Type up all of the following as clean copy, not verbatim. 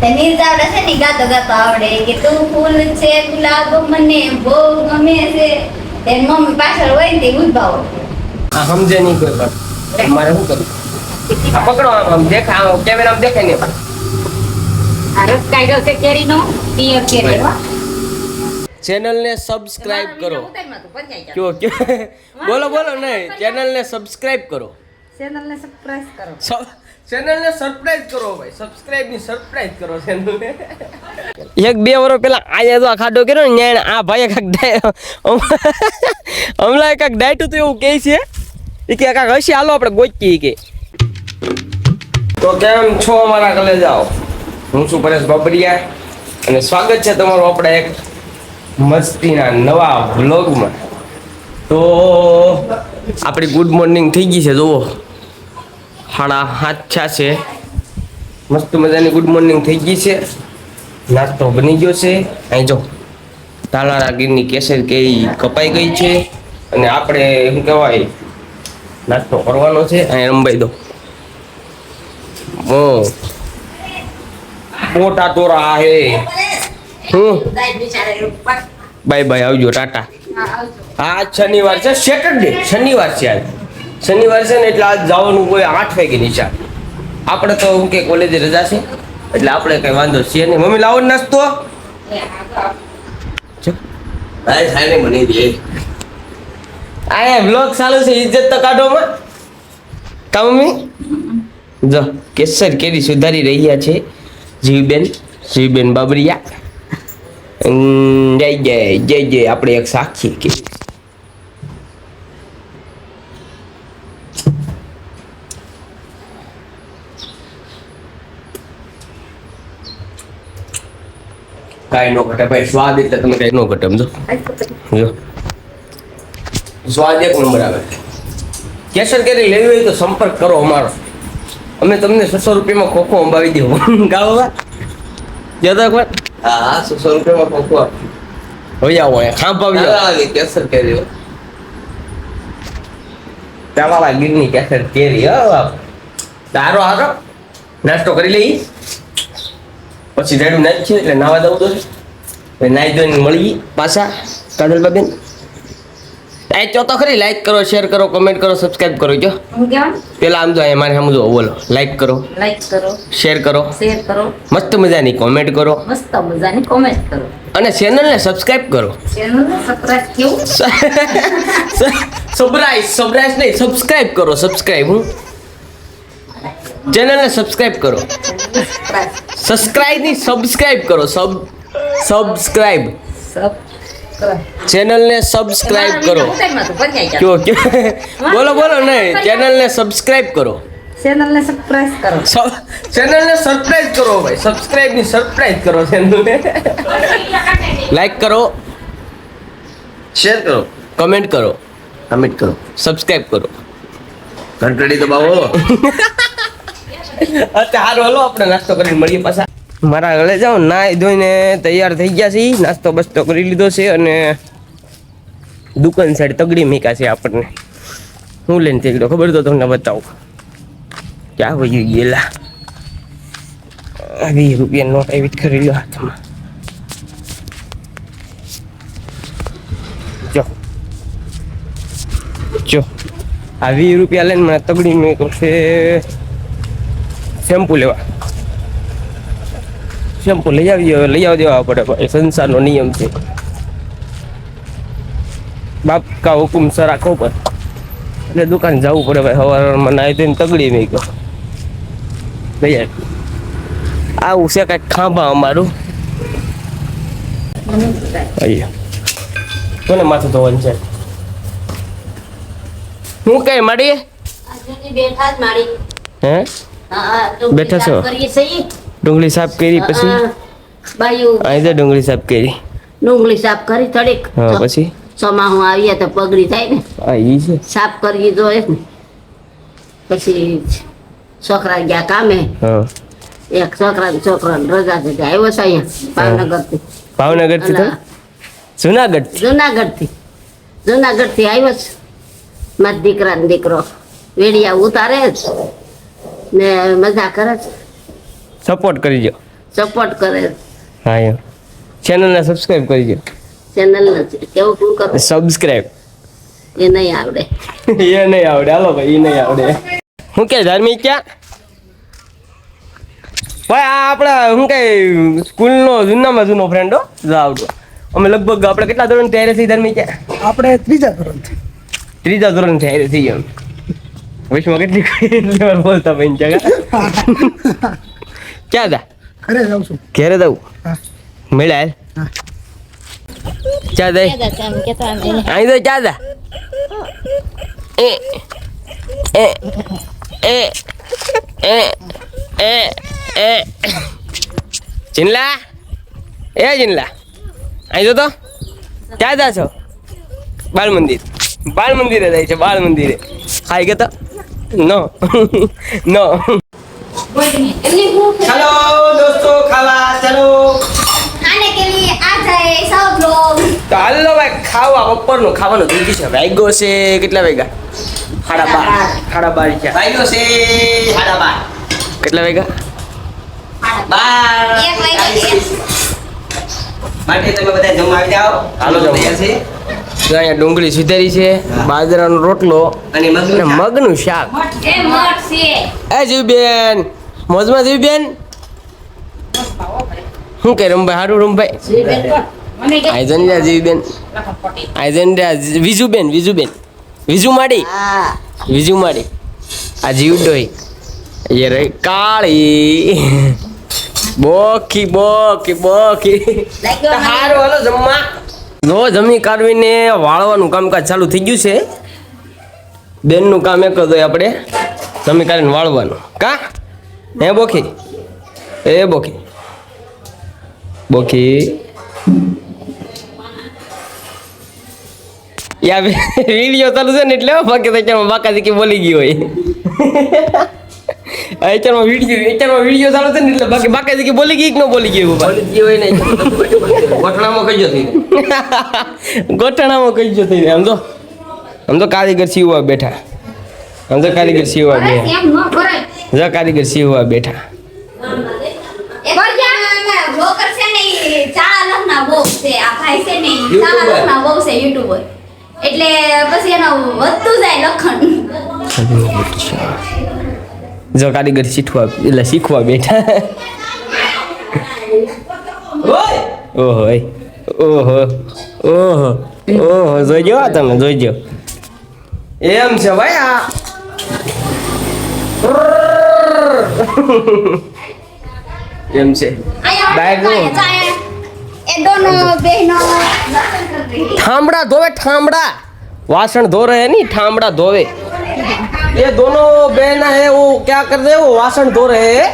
તને આવડે છે ને ગાતો ગાતો આવડે કે તું ફૂલ છે ગુલાબ મને બહુ ગમે છે તે મમ્મી પાછળ હોય ને તે ઉભાવો આ સમજે નહીં કોઈ પણ મારે શું કરું આ પકડો આમ દેખા કેમેરા દેખાય ને આ રસ કાઢ્યો છે કેરીનો પિયર કેરી ચેનલ ને સબસ્ક્રાઇબ કરો કયો કયો બોલો બોલો નહીં ચેનલ ને સબસ્ક્રાઇબ કરો ચેનલને સબસ્ક્રાઇબ કરો ચેનલ ને સરપ્રાઈઝ કરો ભાઈ સબસ્ક્રાઇબ ની સરપ્રાઈઝ કરો ચેનલ ને 1-2 વર્ષ પહેલા આયા તો આ ખાડો કર્યો ને આ ભાઈ હમણાં કાક ડાયટું તો એવું કહે છે એ કે કાક હસી હાલો આપણે ગોચી કે તો કેમ છો અમારા કલે જાઓ હું છું પરેશ બાબરિયા અને સ્વાગત છે તમારું આપણે એક મસ્તીના નવા વ્લોગમાં તો આપણી ગુડ મોર્નિંગ થઈ ગઈ છે જુઓ 7:30 છે મસ્ત મજાની ગુડ મોર્નિંગ થઈ ગઈ છે નાસ્તો બની ગયો છે અહીં જો તાલાળા ગીરની કેસર કેરી કપાઈ ગઈ છે અને આપણે એમ કહેવાય નાસ્તો કરવાનો છે અહીં રંબાઈ દો મોટા તોરા હે બાય બાય આવજો ટાટા આ શનિવાર છે સેટરડે શનિવાર છે આજ શનિવાર છે ને એટલે આજ જવાનું કોઈ 8 વાગે નિશાળ આપણે તો હું કે કોલેજ રજા છે એટલે આપણે કઈ વાંધો છે નહીં મમ્મી લાવો નાસ્તો સાહેબ બની દે આ વ્લોગ ચાલુ છે ઇજ્જત તો કાઢો માં કા મમ્મી જો કેસર કેરી સુધારી રહ્યા છે જીવબેન બાબરિયા જય જય આપણે એક સાક્ષી કે કાઈ નો ઘટે ભાઈ સ્વાદ એટલે તમે કાઈ નો ઘટે સમજો જો સ્વાદ એક નંબર આવે કેસર કેરી લેવી હોય તો સંપર્ક કરો અમારો અમે તમને 600 રૂપિયામાં ખોખો અંબાવી દેવું ગાવા જતા કોઈ હા 600 રૂપિયામાં ખોખો હોય આવો ખાંભાવી કેસર કેરી તાવાળા ગીરની કેસર કેરી તારો હારો નાસ્તો કરી લઈ પછી રેડું નાખ છે એટલે નાવા દઉં તો નાઈ ધોઈને મળી પાછા કાજલબાબેન લાઈક તો ખરી લાઈક કરો શેર કરો કમેન્ટ કરો સબસ્ક્રાઇબ કરો જો પેલા આમ જો અહીંયા મારે સમજો બોલો લાઈક કરો શેર કરો મસ્ત મજાની કોમેન્ટ કરો અને ચેનલને સબસ્ક્રાઇબ કરો સબસ્ક્રાઇબ નહીં સબસ્ક્રાઇબ કરો સબસ્ક્રાઇબ હું ચેનલને સબસ્ક્રાઇબ કરો સબસ્ક્રાઇબ કરો સબસ્ક્રાઇબ ચેનલને સબસ્ક્રાઇબ કરો કયો બોલો બોલો નહીં ચેનલને સબસ્ક્રાઇબ કરો ચેનલને સરપ્રાઈઝ કરો ભાઈ સબસ્ક્રાઇબ ની સરપ્રાઈઝ કરો ચેનલને લાઈક કરો શેર કરો કમેન્ટ કરો સબસ્ક્રાઇબ કરો ઘંટડી દબાવો હાલો આપણે નાસ્તો કરીને મળીએ પાછા મારા ઘરે જાઓ નાઈ ધોઈને તૈયાર થઈ ગયા છે નાસ્તો બસ્તો કરી લીધો છે અને દુકાન સાઈડ તગડી મીકા છે આપણને હું લઈને થઈ ગયો ખબર તો તમને બતાવું ક્યાં વહી ગયેલા 20 રૂપિયા નોટ આવી કરી લ્યો હાથમાં જો આ 20 રૂપિયા લઈને મને તગડી મીકો છે શેમ્પુ લઈ આવવા દેવા પડે ભાઈ સંસારનો નિયમ છે બાપ કા હુકુમ સર રાખવો પડે એટલે દુકાન જવું પડે ભાઈ સવારમાં નાઈ ધોઈને તગડી મેં કહો લઈ આવું છે કાંઈક ખાંભા અમારું કોને માથું ધોવાનું છે હું કઈ માડી હે બેઠા છો ડુંગળી સાફ કરી પછી અહીં તો ડુંગળી સાફ કરી થોડીક હા પછી ચોમાહું આવીએ તો પગડી થાય ને હા ઈ છે સાફ કરી જોઈએ ને પછી છોકરા ગયા કામે એક છોકરા રજા છે આવ્યો છે અહીંયા ભાવનગર થી જુનાગઢ થી આવ્યો છે મારા દીકરા ને દીકરો વેડિયા ઉતારે જ ને મજા કરે છે સપોર્ટ કરજો સપોર્ટ કરે હા એમ ચેનલને સબસ્ક્રાઇબ કરજો. ચેનલ કેવું શું કરે સબસ્ક્રાઇબ એ નહીં આવડે. એ નહીં આવડે. હાલો ભાઈ એ નહીં આવડે. હું કે ધાર્મિક ક્યાં ભાઈ આ આપણા શું કે સ્કૂલનો જૂનામાં જૂનો ફ્રેન્ડ હો આવડો. અમે લગભગ આપણે કેટલા ધોરણ તૈયાર થઈ ધાર્મિક ક્યાં આપણે ત્રીજા ધોરણથી. ત્રીજા ધોરણ તૈયાર થઈ ગયા. વિશ્વમાં કેટલી વાર બોલતા ભાઈ ક્યાં હતા ઘરે જાઉં છું. ઘેરે દઉં હા. મળ્યા હા. ચા દઈ અહીં તો ચા દા એ એ એ એ એ એ ચિનલા એ ચિનલા અહીં તો ચા દા છો બાળ મંદિરે જાય છે બાળ મંદિરે ખાઈ ગયા તો નો નો चलो दोस्तों खावा चलो खाने के लिए आ जाए सब लोग. તો હાલો ભાઈ ખાવા બપોરનું ખાવાનું થઈ ગયું છે વાગ્યો છે કેટલા વાગ્યા 12:30 છે વાગ્યો છે 12:30 કેટલા વાગ્યા 12 एक वाग्यो છે. માટે તમે બધા જમવા આવી જાઓ હાલો તૈયાર છે તો અહીંયા ડુંગળી સુધારી છે બાજરાનો રોટલો અને મગનું શાક એ મોટ છે. એ જીવબેન મોજમાં જીવબેન શું કે રમભાઈ હારું રમભાઈ આઈજન જીવબેન આઈજન વિજુબેન વિજુ માડી હા વિજુ માડી આ જીવડોય એ રે કાળી બોકી બોકી બોકી હારું હાલો જમવા નો જમી કાઢવીને વાળવાનું કામકાજ ચાલુ થઈ ગયું છે બેનનું કામ એક જ હોય આપણે જમી કાઢીને વાળવાનું કા હે બોકી એ બોકી બોકી યા વિડીયો ચાલુ છે ને એટલે બાકી તો અત્યારમાં બાકાજી બોલી ગઈ હોય અત્યારમાં વિડીયો ચાલુ છે ને એટલે બાકી બાકાજી બોલી ગઈ કે ન બોલી ગઈ બોલી ગઈ હોય ને ગોઠણામાં કહીજો થઈ ગોઠણામાં કહીજો થઈ આમ તો કારીગર સીવવા બેઠા આમ તો કારીગર સીવવા બેઠા એમ ન કરાય. જો કારીગર સીવવા બેઠા એ ભરજા બ્લોગર છે ને ઈ ચાલકના બહુ છે. આ ભાઈ છે ને ઈ ચાલકના બહુ છે યુટ્યુબર. એટલે પછી એનો વધતું જાય લખણ. જો કારીગર શીખવા બેઠા ઓહો ઓહો ઓહો ઓહો જોઈજો તમે જોઈજો એમ છે ભાઈ આ એમ છે અહીંયા ચાય એ દોનો બહેનો લખન કર રહી. ઠામડા ધોવે ઠામડા वासण धो रहे हैं नहीं ठामड़ा धोवे ये दोनों बहन है वो क्या कर रहे हैं वो वासण धो रहे हैं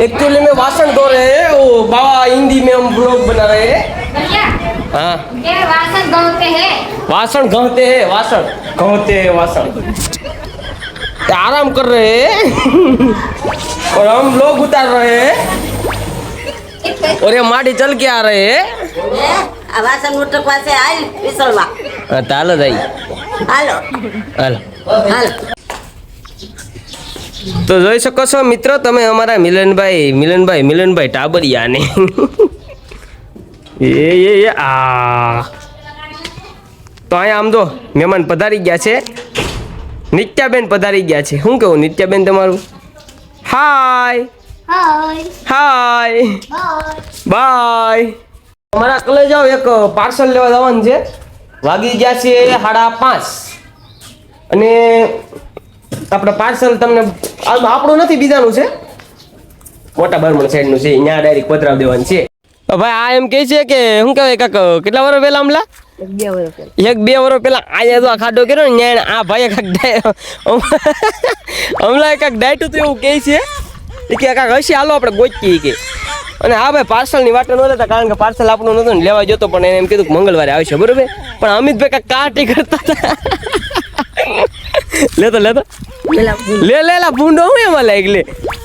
एक्चुअली में वासण धो रहे हैं वो बाबा हिंदी में हम ब्लॉग बना रहे हैं भैया हाँ ये वासन गाँव के है. वासण घोते हैं वासण आराम कर रहे हैं और हम लोग उतार रहे हैं और ये माटी चल के आ रहे हैं આ વાસણ ઉટકવા છે હાલ વિસળવા હાલો જાય હાલો હાલો હાલ તો જોઈ શકો છો મિત્રો તમે અમારા મિલનભાઈ ટાબરિયાને એ આ તો અહીંયા આમ તો મહેમાન પધારી ગયા છે નિત્યાબેન પધારી ગયા છે શું કેવું નિત્યાબેન તમારું હાય હાય હાય બાય. બાય અમારા કલેજાઓ એક પાર્સલ લેવા જવાનું છે વાગી ગયા છે 5:30 અને આપણે પાર્સલ તમને આપણું નથી બીજાનું છે મોટા બર્મણ સાઈડનું છે અહીંયા ડાયરેક્ટ પધરાવ દેવાનું છે તો ભાઈ આ એમ કહે છે કે શું કહેવાય કાક કેટલા વર્ષ પહેલા અમલા 1-2 વર્ષ પહેલા અહીંયા તો આ ખાડો કર્યો ને ત્યાં આ ભાઈએ કાંક હમણાં કાંક ડાયટું તો એવું કહે છે કે કાંક હશે હાલો આપણે ગોચીએ કે અને હા ભાઈ પાર્સલની વાટો ન લેતા કારણ કે પાર્સલ આપણું નહોતું ને લેવા જતો પણ એને એમ કીધું કે મંગળવારે આવશે બરોબર પણ અમિતભાઈ કાંક કાટી કરતા હતા લેતો લે ભૂંડો હું એમાં લાગી લે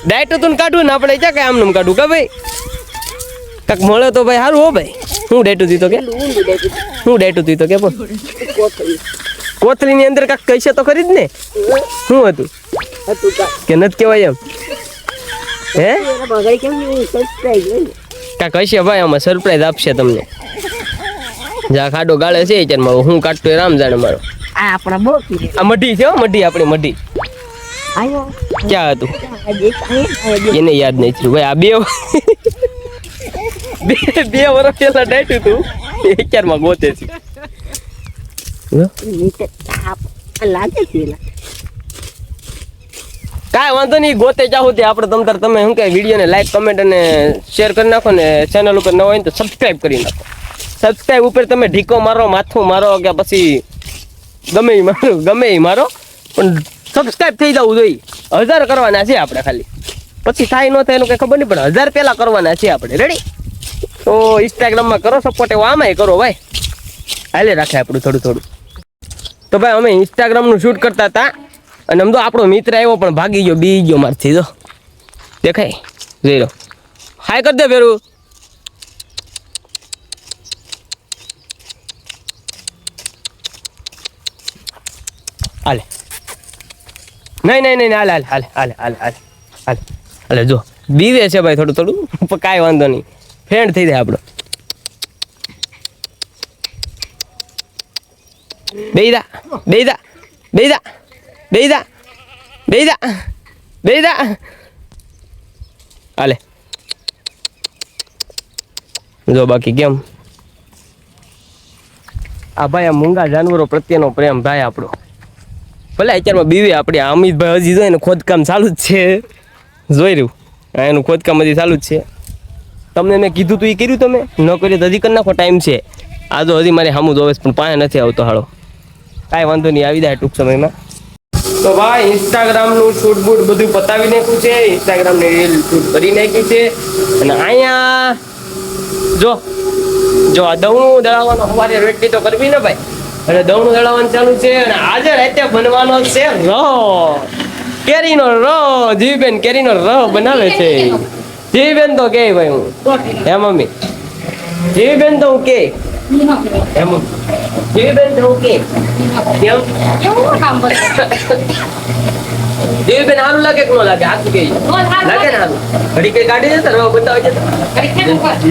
ડાયટો તો કાઢવું ને આપણે ક્યાં કાંઈ આમનું કાઢવું કે ભાઈ કાંક મળે તો ભાઈ સારું હો ભાઈ હું ડાયટું દીધો કે હું ડાયટું દીધો કે કોથળીની અંદર કાંક કહીશે તો ખરી જ ને શું હતું કે નથી કહેવાય એમ હે બગડી કેમ સબસ્ક્રાઇબ કાંક હશે ભાઈ, આમાં સરપ્રાઈઝ આપશે તમને. જા ખાડો ગાળે છે અત્યારમાં, હું કાઢતો એ રામ જાણે મારો. આ આપણા બોકી આ મઢી છે હો, મઢી આપણી મઢી. આયો ક્યાં હતું આ એને યાદ નહીં થયું ભાઈ. આ બે વર્ષ પહેલા ડાટ્યું હતું, અત્યારમાં ગોતે છે. નીચે લાગે છે કાંઈ વાંધો નહીં, ગોતે જાવ તે આપણે તમે શું કહે વિડીયોને લાઈક કમેન્ટ અને શેર કરી નાખો ને ચેનલ ઉપર ન હોય ને તો સબસ્ક્રાઈબ કરી નાખો. સબસ્ક્રાઈબ ઉપર તમે ઢીકો મારો, માથું મારો કે પછી ગમે એ મારો પણ સબસ્ક્રાઈબ થઈ જવું જોઈએ. 1000 કરવાના છે આપણે ખાલી, પછી થાય ન થાય એનું કંઈ ખબર નહીં, પણ 1000 પહેલા કરવાના છે આપણે. રેડી? તો ઇન્સ્ટાગ્રામમાં કરો સપોર્ટ, એવો આમાંય કરો ભાઈ, હાલે રાખે આપણું થોડું. તો ભાઈ અમે ઇન્સ્ટાગ્રામનું શૂટ કરતા હતા અને આમ તો આપણો મિત્ર આવ્યો પણ ભાગી ગયો, બી ગયો મારથી. જો દેખાય, જોઈ લો. હાય કરી દે ફેરું. હાલે નહીં હાલે જો બીવે છે ભાઈ થોડું પણ કાંઈ વાંધો નહીં, ફ્રેન્ડ થઈ જાય આપણો. બેદા હાલે જો. બાકી કેમ આ ભાઈ, આ મૂંગા જાનવરો પ્રત્યેનો પ્રેમ ભાઈ આપણો. ભલે અત્યારમાં બીવી આપણી અમિતભાઈ હજી જોઈ ને ખોદકામ ચાલુ જ છે, જોઈ રહ્યું એનું ખોદકામ હજી ચાલુ જ છે. તમને મેં કીધું તું એ કર્યું, તમે ન કર્યું તો હજી કરી નાખો, ટાઈમ છે. આ જો હજી મારે સામું જોવે પણ પાસે નથી આવતો હાળો. કાંઈ વાંધો નહીં, આવી જાય ટૂંક સમયમાં. તો ભાઈ ઇન્સ્ટાગ્રામનું શૂટ બૂટ બધું પતાવી નાખ્યું છે, ઇન્સ્ટાગ્રામની રીલ શૂટ કરી નાખી છે. અને અહીંયા જો આ દવણું દળાવવાનો સવારે રોટલી તો કરવી ને ભાઈ, અને દવણું દળાવવાનું ચાલુ છે. અને આજે રાતે બનવાનો છે કેરીનો જીવીબેન કેરીનો બનાવે છે. જીવીબેન તો કે ભાઈ હું હે મમ્મી, જીવીબેન તો હું કે હે મમ્મી, જીવીબેન તો હું કે કેમ જીવીબેન સારું લાગે કે ન લાગે? આખું કે લાગે ને સારું? ઘડી કઈ કાઢી દે તો બતાવી દે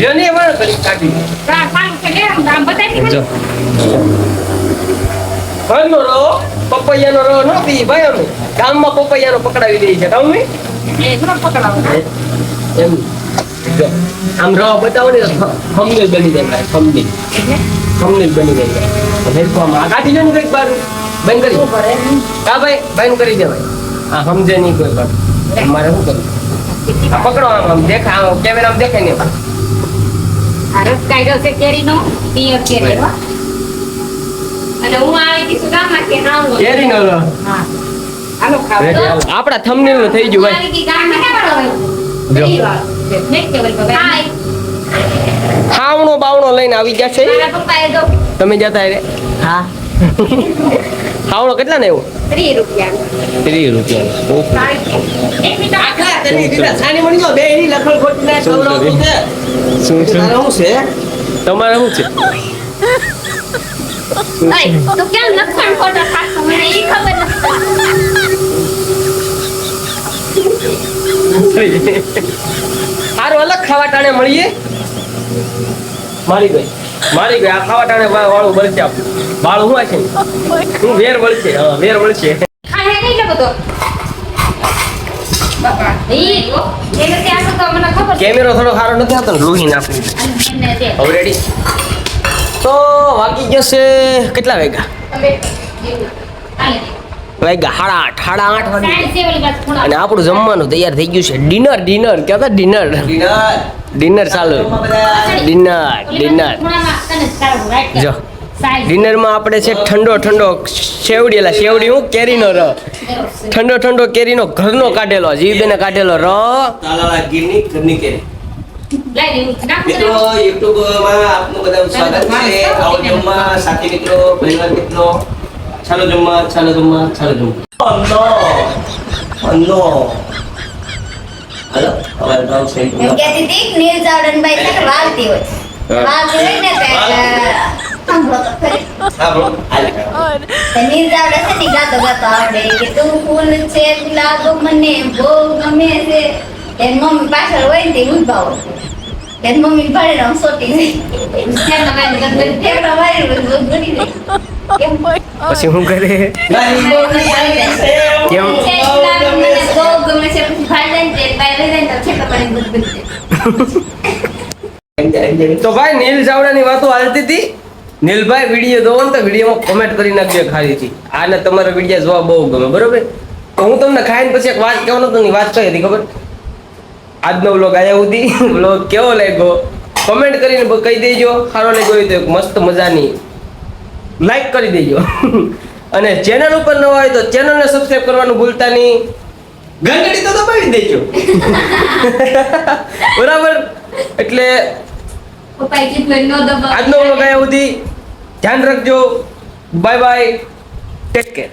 લ્યો ને એમાં ઘડી કાઢી જો. ઘરનો રહો પપૈયાનો રહો ન પી ભાઈ, અમે ગામમાં પપૈયાનો પકડાવી દઈએ છે. તમે એમ જો આમ રહો બતાવો ને, થંબનેલ બની જાય. થંબનેલ બની જાય. હેરફામાં આ કાઢી લો ને કંઈક બાર બંધ કરી. હા ભાઈ બંધ કરી દે ભાઈ. આ સમજે નહીં કોઈ પણ, મારે શું કરવું? આ પકડો, આમ દેખા કેમેરામાં દેખાય ને. આ રસ કાઢ્યો છે કેરીનો, પિયર કેરીનો. અને હું આવી હતી સુગામાં કે હાલો કેરીનો રહો. હા હાલો ખાવ. આપણા થંબનેલ નું થઈ ગયું ભાઈ. આવી ગઈ ગામમાં કેવાળો હોય? નહીં કેવલ બાબા. હાય. ખાવણો બાવણો લઈને આવી ગયા છે. મારા પપ્પાએ તો તમે જતા રે. હા ખાવણો કેટલા ને? એવું 30 રૂપિયા. 30 રૂપિયા. એક મિનિટ આખા શું છે તમારે શું છે? તો કેમ લખણ ફોટો ખાતો મને ઈ ખબર નથી. સારું અલગ ખાવા ટાણે મળીએ. મારી ગઈ આ ખાવા ટાણે વાળું બળશે આપણું. વાળું શું છે? હું વેર વળશે. હા વેર વળશે. ખાહે નહીં લે બધો બાપા ઈ એને ત્યાં તો મને ખબર છે. કેમેરો થોડો સારો નથી આવતો ને, લોહી નાખું. એને દે હવે રેડી? તો વાગી જશે કેટલા વાગ્યા? હવે આલે વાગ્યા 8:30 વાગે. સાઈડ છે ઓલી બાજુ ખૂણા. અને આપણું જમવાનું તૈયાર થઈ ગયું છે. ડિનર કહેતા ડિનર ચાલુ. ડિનર ખૂણામાં તને તારું રાઈટ જો સાઈડ ડિનરમાં આપણે છે ઠંડો શેવડી હું કેરીનો ર ઠંડો કેરીનો ઘરનો કાઢેલો, જીવીબેને કાઢેલો ર. તાલાળા ગીરની ઘરની કેરી. લઈ લેવું નાખ મિત્રો યુટ્યુબમાં આપનું બધાનું સ્વાગત છે. આવો જમવા સાથી મિત્રો, પરિવાર મિત્રો. ચાલો જમવા. અન્નો હાલો અમારે ગામ છે. એમ કહેતી હતી કે નીલ જાવડનભાઈ છે ને વાલતી હોય ને તો સાંભળો તો ખરી. હા બોલો. હાલે. તે નીલ જાવડે છે ને ગાતો આવડે કે તું ફૂલ છે ગુલાબ મને બહુ ગમે છે એની મમ્મી પાછળ હોય ને તે ઉભા હોય એની મમ્મી ભાડે ને આમ સોટી ગઈ ઠેકડા મારી ગોળી ગઈ કેમ પછી શું કરે નાની મોટી આવી છે. કેમ? ઠેકડા મને બહુ ગમે છે પછી ભાડે ને તે બહાર લઈ જાય ને તો ઠેકડા પાડી ગઈ તો ભાઈ નીલ ચાવડાની વાતો હાલતી હતી. નીલભાઈ વિડીયો જોવો ને તો વિડીયોમાં કોમેન્ટ કરી નાખજો ખાલી આને તમારા વિડીયો જોવા બહુ ગમે બરોબર. તો હું તમને ખાઈને પછી એક વાત કહેવાનો તો વાત કઈ હતી ખબર. આજનો વ્લોગ આયા સુધી વ્લોગ કેવો લાગ્યો કોમેન્ટ કરીને કહી દેજો. સારો લાગ્યો હોય તો એક મસ્ત મજાની લાઈક કરી દેજો અને ચેનલ ઉપર ન હોય તો ચેનલને સબસ્ક્રાઇબ કરવાનું ભૂલતા નહીં. ઘંટડી તો દબાવી દેજો બરાબર. એટલે પપ્પાએ કીધું નો દબાવ આજનો વ્લોગ આયા સુધી ધ્યાન રાખજો. Bye bye, take care.